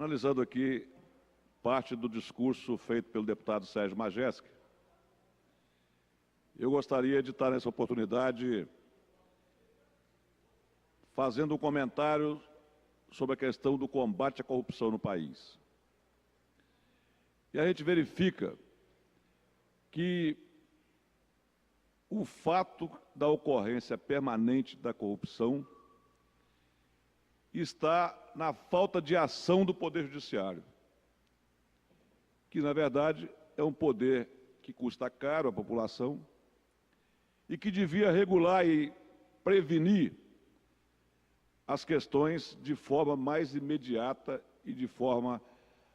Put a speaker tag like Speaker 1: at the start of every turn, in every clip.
Speaker 1: Analisando aqui parte do discurso feito pelo deputado Sérgio Majestic, eu gostaria de estar nessa oportunidade fazendo um comentário sobre a questão do combate à corrupção no país. E a gente verifica que o fato da ocorrência permanente da corrupção está na falta de ação do Poder Judiciário, que, na verdade, é um poder que custa caro à população e que devia regular e prevenir as questões de forma mais imediata e de forma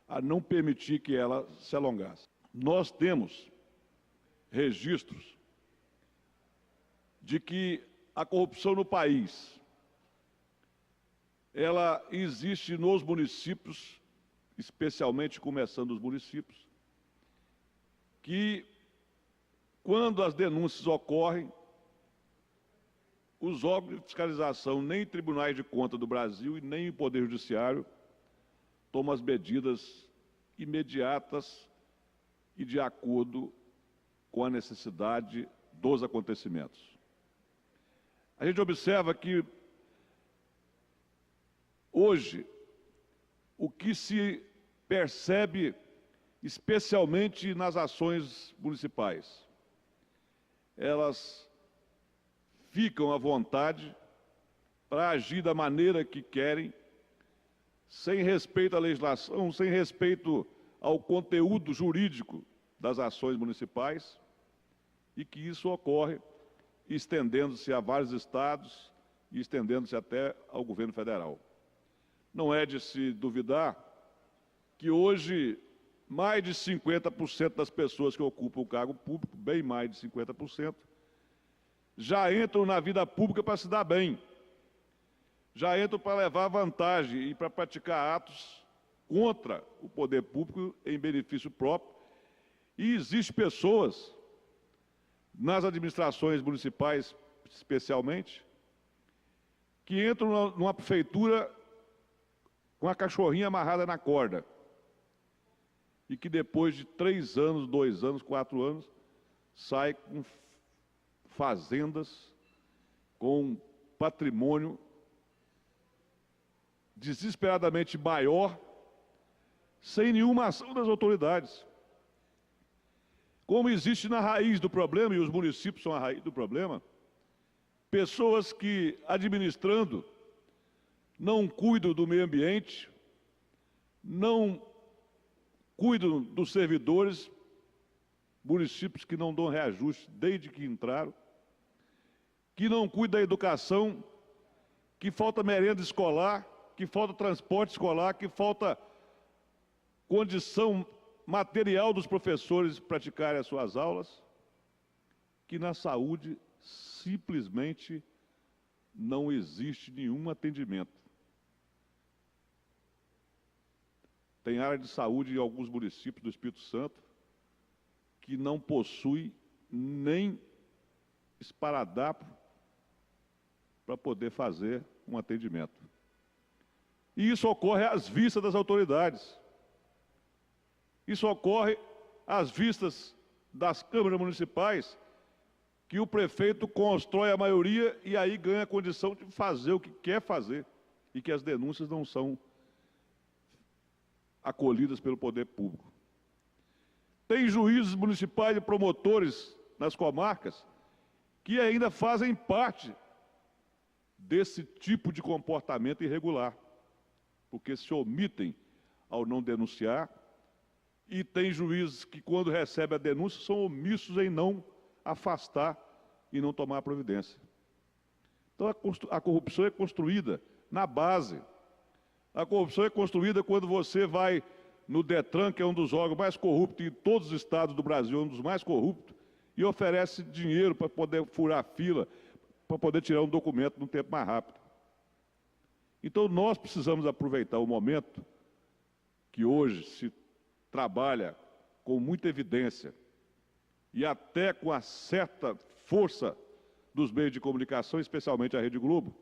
Speaker 1: a não permitir que ela se alongasse. Nós temos registros de que a corrupção no país, ela existe nos municípios, especialmente começando os municípios, que quando as denúncias ocorrem, os órgãos de fiscalização, nem tribunais de contas do Brasil e nem o Poder Judiciário, tomam as medidas imediatas e de acordo com a necessidade dos acontecimentos. A gente observa que hoje o que se percebe, especialmente nas ações municipais, elas ficam à vontade para agir da maneira que querem, sem respeito à legislação, sem respeito ao conteúdo jurídico das ações municipais, e que isso ocorre estendendo-se a vários estados e estendendo-se até ao governo federal. Não é de se duvidar que hoje mais de 50% das pessoas que ocupam o cargo público, bem mais de 50%, já entram na vida pública para se dar bem, já entram para levar vantagem e para praticar atos contra o poder público em benefício próprio. E existem pessoas, nas administrações municipais especialmente, que entram numa prefeitura com a cachorrinha amarrada na corda e que depois de 3 anos, 2 anos, 4 anos, sai com fazendas, com patrimônio desesperadamente maior, sem nenhuma ação das autoridades. Como existe na raiz do problema, e os municípios são a raiz do problema, pessoas que, administrando, não cuidam do meio ambiente, não cuidam dos servidores, municípios que não dão reajuste desde que entraram, que não cuidam da educação, que falta merenda escolar, que falta transporte escolar, que falta condição material dos professores praticarem as suas aulas, que na saúde simplesmente não existe nenhum atendimento. Tem área de saúde em alguns municípios do Espírito Santo que não possui nem esparadrapo para poder fazer um atendimento. E isso ocorre às vistas das autoridades. Isso ocorre às vistas das câmaras municipais, que o prefeito constrói a maioria e aí ganha a condição de fazer o que quer fazer e que as denúncias não são acolhidas pelo poder público. Tem juízes municipais e promotores nas comarcas que ainda fazem parte desse tipo de comportamento irregular, porque se omitem ao não denunciar, e tem juízes que, quando recebem a denúncia, são omissos em não afastar e não tomar providência. Então, a corrupção é construída na base. A corrupção é construída quando você vai no Detran, que é um dos órgãos mais corruptos em todos os estados do Brasil, um dos mais corruptos, e oferece dinheiro para poder furar a fila, para poder tirar um documento num tempo mais rápido. Então, nós precisamos aproveitar o momento que hoje se trabalha com muita evidência e até com a certa força dos meios de comunicação, especialmente a Rede Globo,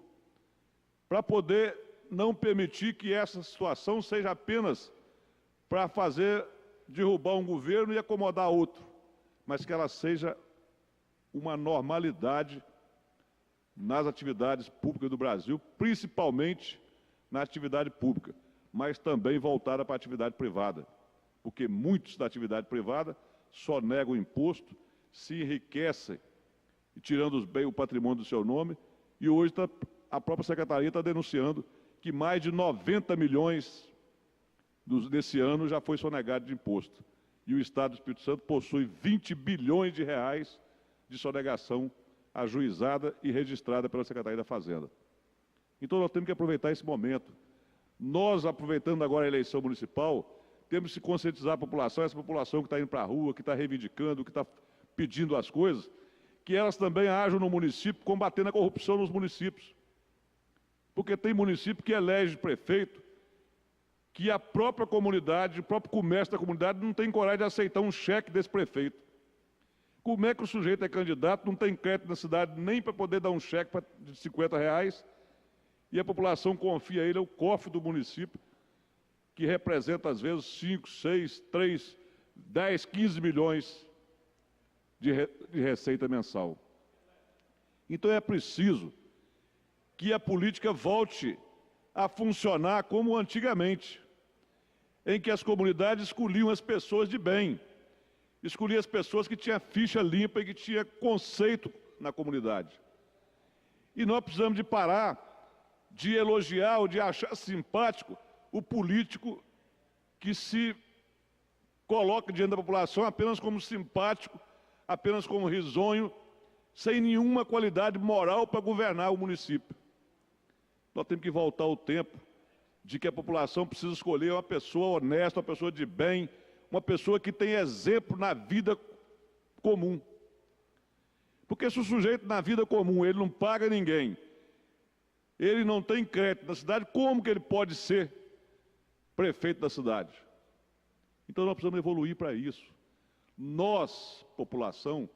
Speaker 1: para poder não permitir que essa situação seja apenas para fazer derrubar um governo e acomodar outro, mas que ela seja uma normalidade nas atividades públicas do Brasil, principalmente na atividade pública, mas também voltada para a atividade privada, porque muitos da atividade privada só negam imposto, se enriquecem, tirando os bens, o patrimônio do seu nome, e hoje a própria Secretaria está denunciando que mais de 90 milhões desse ano já foi sonegado de imposto. E o Estado do Espírito Santo possui 20 bilhões de reais de sonegação ajuizada e registrada pela Secretaria da Fazenda. Então nós temos que aproveitar esse momento. Nós, aproveitando agora a eleição municipal, temos que conscientizar a população, essa população que está indo para a rua, que está reivindicando, que está pedindo as coisas, que elas também ajam no município, combatendo a corrupção nos municípios. Porque tem município que elege prefeito, que a própria comunidade, o próprio comércio da comunidade não tem coragem de aceitar um cheque desse prefeito. Como é que o sujeito é candidato, não tem crédito na cidade nem para poder dar um cheque de R$50, e a população confia a ele, é o cofre do município, que representa às vezes 5, 6, 3, 10, 15 milhões de receita mensal. Então é preciso que a política volte a funcionar como antigamente, em que as comunidades escolhiam as pessoas de bem, escolhiam as pessoas que tinham ficha limpa e que tinham conceito na comunidade. E nós precisamos de parar de elogiar ou de achar simpático o político que se coloca diante da população apenas como simpático, apenas como risonho, sem nenhuma qualidade moral para governar o município. Nós temos que voltar ao tempo de que a população precisa escolher uma pessoa honesta, uma pessoa de bem, uma pessoa que tem exemplo na vida comum. Porque se o sujeito na vida comum ele não paga ninguém, ele não tem crédito na cidade, como que ele pode ser prefeito da cidade? Então nós precisamos evoluir para isso. Nós, população,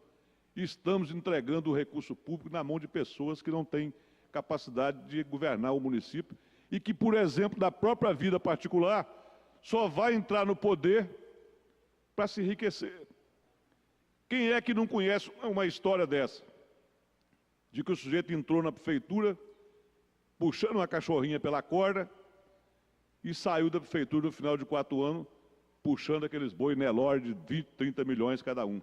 Speaker 1: estamos entregando o recurso público na mão de pessoas que não têm capacidade de governar o município e que, por exemplo, da própria vida particular, só vai entrar no poder para se enriquecer. Quem é que não conhece uma história dessa? De que o sujeito entrou na prefeitura, puxando uma cachorrinha pela corda, e saiu da prefeitura no final de 4 anos, puxando aqueles boi Nelore de 20, 30 milhões cada um.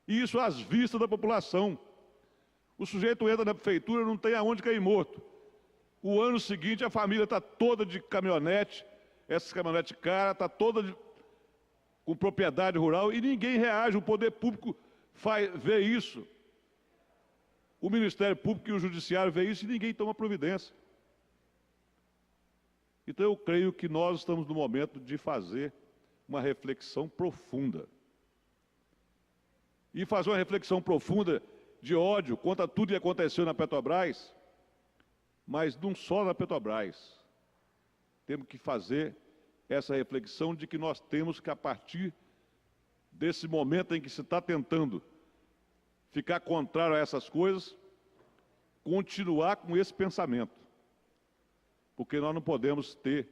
Speaker 1: E isso às vistas da população. O sujeito entra na prefeitura, não tem aonde cair morto. O ano seguinte a família está toda de caminhonete, essas caminhonetes caras, está toda com propriedade rural e ninguém reage, o poder público vê isso. O Ministério Público e o Judiciário vê isso e ninguém toma providência. Então eu creio que nós estamos no momento de fazer uma reflexão profunda. E fazer uma reflexão profunda de ódio contra tudo que aconteceu na Petrobras, mas não só na Petrobras. Temos que fazer essa reflexão de que nós temos que, a partir desse momento em que se está tentando ficar contrário a essas coisas, continuar com esse pensamento. Porque nós não podemos ter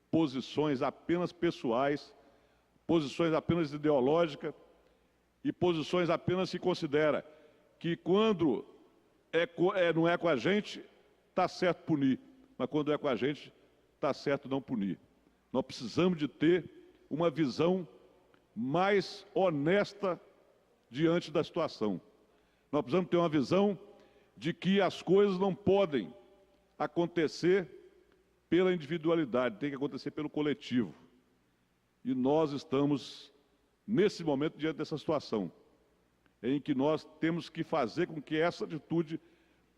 Speaker 1: posições apenas pessoais, posições apenas ideológicas e posições apenas se considera que quando não é com a gente, está certo punir, mas quando é com a gente, está certo não punir. Nós precisamos de ter uma visão mais honesta diante da situação. Nós precisamos ter uma visão de que as coisas não podem acontecer pela individualidade, tem que acontecer pelo coletivo. E nós estamos, nesse momento, diante dessa situação, em que nós temos que fazer com que essa atitude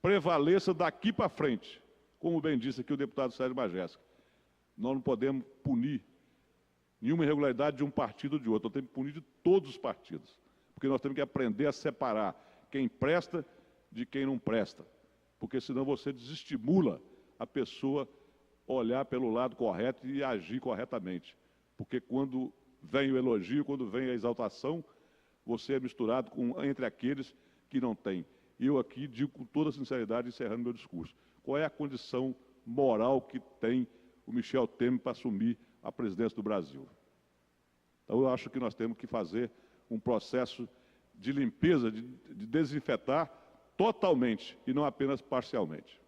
Speaker 1: prevaleça daqui para frente, como bem disse aqui o deputado Sérgio Majesco. Nós não podemos punir nenhuma irregularidade de um partido ou de outro, nós temos que punir de todos os partidos, porque nós temos que aprender a separar quem presta de quem não presta, porque senão você desestimula a pessoa olhar pelo lado correto e agir corretamente, porque quando vem o elogio, quando vem a exaltação, você é misturado entre aqueles que não têm. E eu aqui digo com toda sinceridade, encerrando meu discurso, qual é a condição moral que tem o Michel Temer para assumir a presidência do Brasil. Então, eu acho que nós temos que fazer um processo de limpeza, de desinfetar totalmente e não apenas parcialmente.